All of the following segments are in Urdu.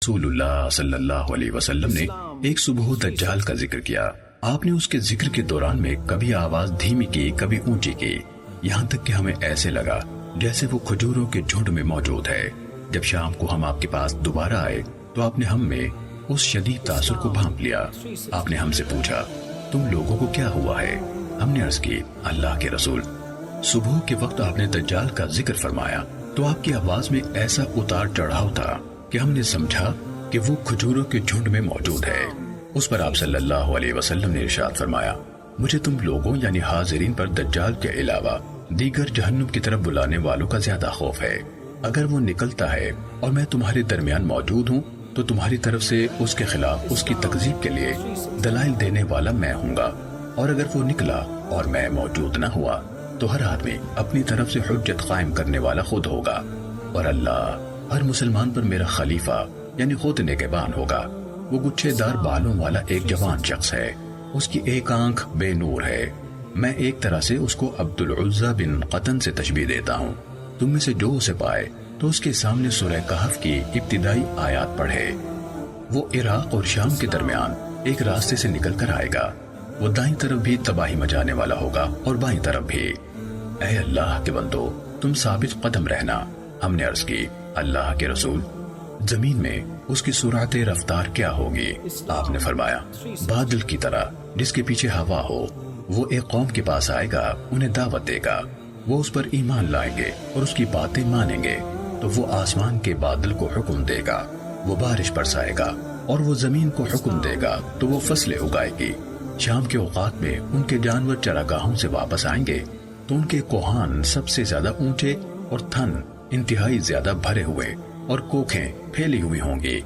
رسول اللہ صلی اللہ علیہ وسلم نے ایک صبح دجال کا ذکر کیا۔ آپ نے اس کے ذکر کے دوران میں کبھی آواز دھیمی کی، کبھی اونچی کی، یہاں تک کہ ہمیں ایسے لگا جیسے وہ کھجوروں کے جھنڈ میں موجود ہے۔ جب شام کو ہم آپ کے پاس دوبارہ آئے تو آپ نے ہم میں اس شدید تاثر کو بھانپ لیا۔ آپ نے ہم سے پوچھا، تم لوگوں کو کیا ہوا ہے؟ ہم نے عرض کی، اللہ کے رسول، صبح کے وقت آپ نے دجال کا ذکر فرمایا تو آپ کی آواز میں ایسا اتار چڑھاؤ تھا کہ ہم نے سمجھا کہ وہ کھجوروں کے جھنڈ میں موجود ہے۔ اس پر آپ صلی اللہ علیہ وسلم نے ارشاد فرمایا، مجھے تم لوگوں یعنی حاضرین پر دجال کے علاوہ دیگر جہنم کی طرف بلانے والوں کا زیادہ خوف ہے۔ اگر وہ نکلتا ہے اور میں تمہارے درمیان موجود ہوں تو تمہاری طرف سے اس کے خلاف اس کی تکذیب کے لیے دلائل دینے والا میں ہوں گا، اور اگر وہ نکلا اور میں موجود نہ ہوا تو ہر آدمی اپنی طرف سے حجت قائم کرنے والا خود ہوگا، اور اللہ ہر مسلمان پر میرا خلیفہ یعنی خود نگہبان ہوگا۔ وہ گچھے دار بالوں والا ایک جوان شخص ہے، اس کی ایک آنکھ بے نور ہے۔ میں ایک طرح سے اس کو عبد العزہ بن قطن سے تشبیہ دیتا ہوں۔ تم میں سے جو اسے پائے تو اس کے سامنے سورہ کہف کی ابتدائی آیات پڑھے۔ وہ عراق اور شام کے درمیان ایک راستے سے نکل کر آئے گا، وہ دائیں طرف بھی تباہی مچانے والا ہوگا اور بائیں طرف بھی۔ اے اللہ کے بندو، تم ثابت قدم رہنا۔ ہم نے عرض کی، اللہ کے رسول، زمین میں اس کی سرعت رفتار کیا ہوگی؟ آپ نے فرمایا، بادل کی طرح جس کے پیچھے ہوا ہو۔ وہ ایک قوم کے پاس آئے گا، انہیں دعوت دے گا، وہ اس پر ایمان لائیں گے اور اس کی باتیں مانیں گے تو وہ آسمان کے بادل کو حکم دے گا، وہ بارش برسائے گا، اور وہ زمین کو حکم دے گا تو وہ فصلیں اگائے گی۔ شام کے اوقات میں ان کے جانور چراگاہوں سے واپس آئیں گے تو ان کے کوہان سب سے زیادہ اونچے اور تھن انتہائی زیادہ بھرے ہوئے اور کوکھیں پھیلی ہوئی ہوں گی۔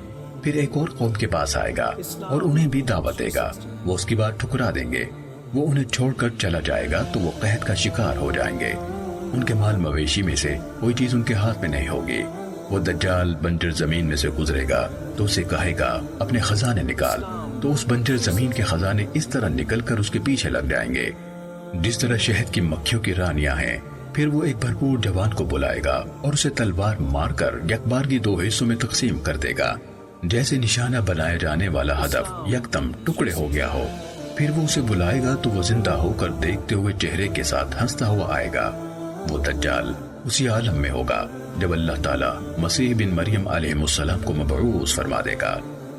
پھر ایک اور قوم کے پاس آئے گا اور انہیں بھی دعوت دے گا، وہ اس کی بات ٹھکرا دیں گے، وہ انہیں چھوڑ کر چلا جائے گا تو وہ قحط کا شکار ہو جائیں گے۔ ان کے مال مویشی میں سے کوئی چیز ان کے ہاتھ میں نہیں ہوگی۔ وہ دجال بنجر زمین میں سے گزرے گا تو اسے کہے گا، اپنے خزانے نکال، تو اس بنجر زمین کے خزانے اس طرح نکل کر اس کے پیچھے لگ جائیں گے جس طرح شہد کی مکھیوں کی رانیاں ہیں۔ پھر وہ ایک بھرپور جوان کو بلائے گا اور اسے تلوار مار کر یکبارگی دو حصوں میں تقسیم کر دے گا، جیسے نشانہ بنائے جانے والا ہدف یکدم ٹکڑے ہو گیا ہو۔ پھر وہ اسے بلائے گا تو وہ زندہ ہو کر دیکھتے ہوئے چہرے کے ساتھ ہنستا ہوا آئے گا۔ وہ دجال اسی عالم میں ہوگا جب اللہ تعالیٰ مسیح بن مریم علیہ السلام کو مبعوث فرما دے گا۔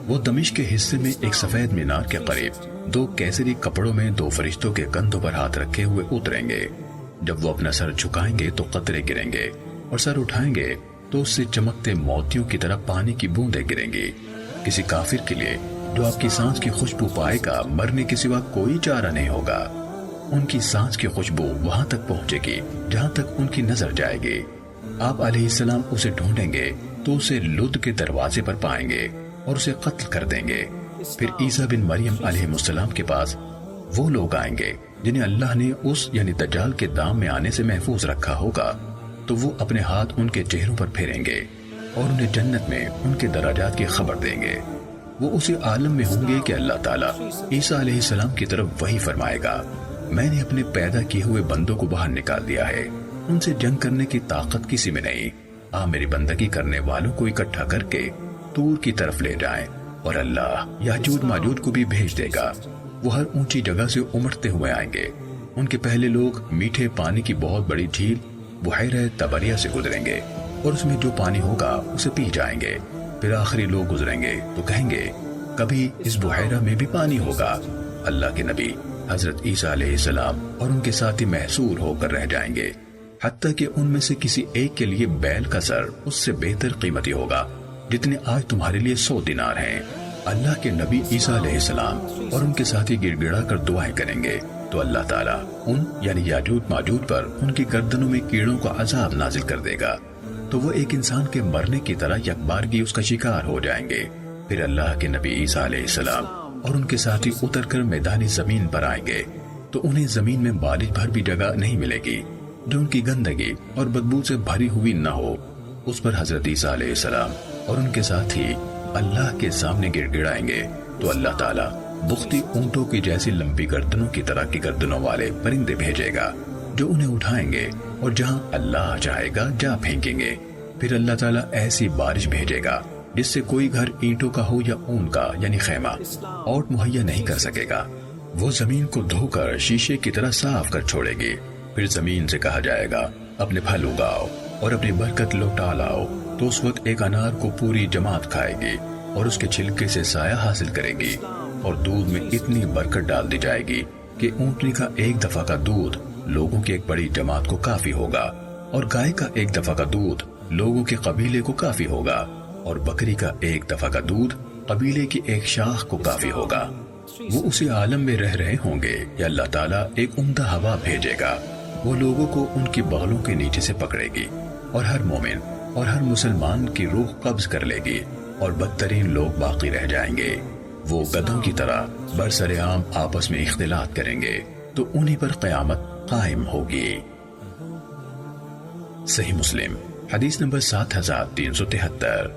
وہ دمشق کے حصے میں ایک سفید مینار کے قریب دو کیسری کپڑوں میں دو فرشتوں کے کندھوں پر ہاتھ رکھے ہوئے اتریں گے۔ جب وہ اپنا سر جھکائیں گے تو قطرے گریں گے، اور سر اٹھائیں گے تو اس سے چمکتے موتیوں کی طرح پانی کی بوندیں گریں گی۔ کسی کافر کے لیے جو آپ کی سانس کی خوشبو پائے گا، مرنے کے سوا کوئی چارہ نہیں ہوگا۔ ان کی سانس کی خوشبو وہاں تک پہنچے گی جہاں تک ان کی نظر جائے گی۔ آپ علیہ السلام اسے ڈھونڈیں گے تو اسے لد کے دروازے پر پائیں گے اور اسے قتل کر دیں گے۔ پھر عیسیٰ بن مریم علیہ السلام کے پاس وہ لوگ آئیں گے جنہیں اللہ نے اس یعنی دجال کے دام میں آنے سے محفوظ رکھا ہوگا، تو وہ اپنے ہاتھ ان کے چہروں پر پھیریں گے اور انہیں جنت میں ان کے درجات کی خبر دیں گے۔ وہ اسی عالم میں ہوں گے کہ اللہ تعالیٰ عیسیٰ علیہ السلام کی طرف وحی فرمائے گا، میں نے اپنے پیدا کیے ہوئے بندوں کو باہر نکال دیا ہے، ان سے جنگ کرنے کی طاقت کسی میں نہیں، آپ میری بندگی کرنے والوں کو اکٹھا کر کے طور کی طرف لے جائیں، اور اللہ یاجوج ماجوج کو بھی بھیج دے گا۔ وہ ہر اونچی جگہ سے امٹتے ہوئے آئیں گے۔ ان کے پہلے لوگ میٹھے پانی کی بہت بڑی جھیل بحیرہ طبریہ سے گزریں گے اور اس میں جو پانی ہوگا اسے پی جائیں گے۔ پھر آخری لوگ گزریں گے تو کہیں گے، کبھی اس بحیرہ میں بھی پانی ہوگا۔ اللہ کے نبی حضرت عیسیٰ علیہ السلام اور ان کے ساتھی محصور ہو کر رہ جائیں گے، حتیٰ کہ ان میں سے کسی ایک کے لیے بیل کا سر اس سے بہتر قیمتی ہوگا جتنے آج تمہارے لیے 100 دینار ہیں۔ اللہ کے نبی عیسیٰ علیہ السلام اور ان کے ساتھی گڑ گڑا کر دعائیں کریں گے تو اللہ تعالیٰ ان یعنی یاجوج ماجوج پر ان کی گردنوں میں کیڑوں کا عذاب نازل کر دے گا، تو وہ ایک انسان کے مرنے کی طرح یکبارگی اس کا شکار ہو جائیں گے۔ پھر اللہ کے نبی عیسیٰ علیہ السلام اور ان کے ساتھی اتر کر میدانی زمین پر آئیں گے تو انہیں زمین میں بالش بھر بھی جگہ نہیں ملے گی جو ان کی گندگی اور بدبو سے بھری ہوئی نہ ہو۔ اس پر حضرت عیسیٰ علیہ السلام اور ان کے ساتھی اللہ کے سامنے گڑ گڑائیں گے تو اللہ تعالیٰ بختی اونٹوں کی جیسی لمبی گردنوں کی طرح کی گردنوں والے پرندے بھیجے گا جو انہیں اٹھائیں گے اور جہاں اللہ چاہے گا جا پھینکیں گے۔ پھر اللہ تعالیٰ ایسی بارش بھیجے گا جس سے کوئی گھر اینٹوں کا ہو یا اون کا یعنی خیمہ اوٹ مہیا نہیں کر سکے گا۔ وہ زمین کو دھو کر شیشے کی طرح صاف کر چھوڑے گی۔ پھر زمین سے کہا جائے گا اپنے پھل اگاؤ اور اپنی برکت لوٹا لاؤ، تو اس وقت ایک انار کو پوری جماعت کھائے گی اور اس کے چھلکے سے سایہ حاصل کرے گی، اور دودھ میں اتنی برکت ڈال دی جائے گی کہ اونٹنی کا ایک دفعہ کا دودھ لوگوں کی ایک بڑی جماعت کو کافی ہوگا، اور گائے کا ایک دفعہ کا دودھ لوگوں کے قبیلے کو کافی ہوگا، اور بکری کا ایک دفعہ کا دودھ قبیلے کی ایک شاخ کو کافی ہوگا۔ وہ اسی عالم میں رہ رہے ہوں گے کہ اللہ تعالیٰ ایک عمدہ ہوا بھیجے گا، وہ لوگوں کو ان کی بغلوں کے نیچے سے پکڑے گی، اور ہر مومن اور ہر مسلمان کی روح قبض کر لے گی، اور بدترین لوگ باقی رہ جائیں گے۔ وہ گدھوں کی طرح برسر عام آپس میں اختلاط کریں گے، تو انہی پر قیامت قائم ہوگی۔ صحیح مسلم حدیث نمبر 7373۔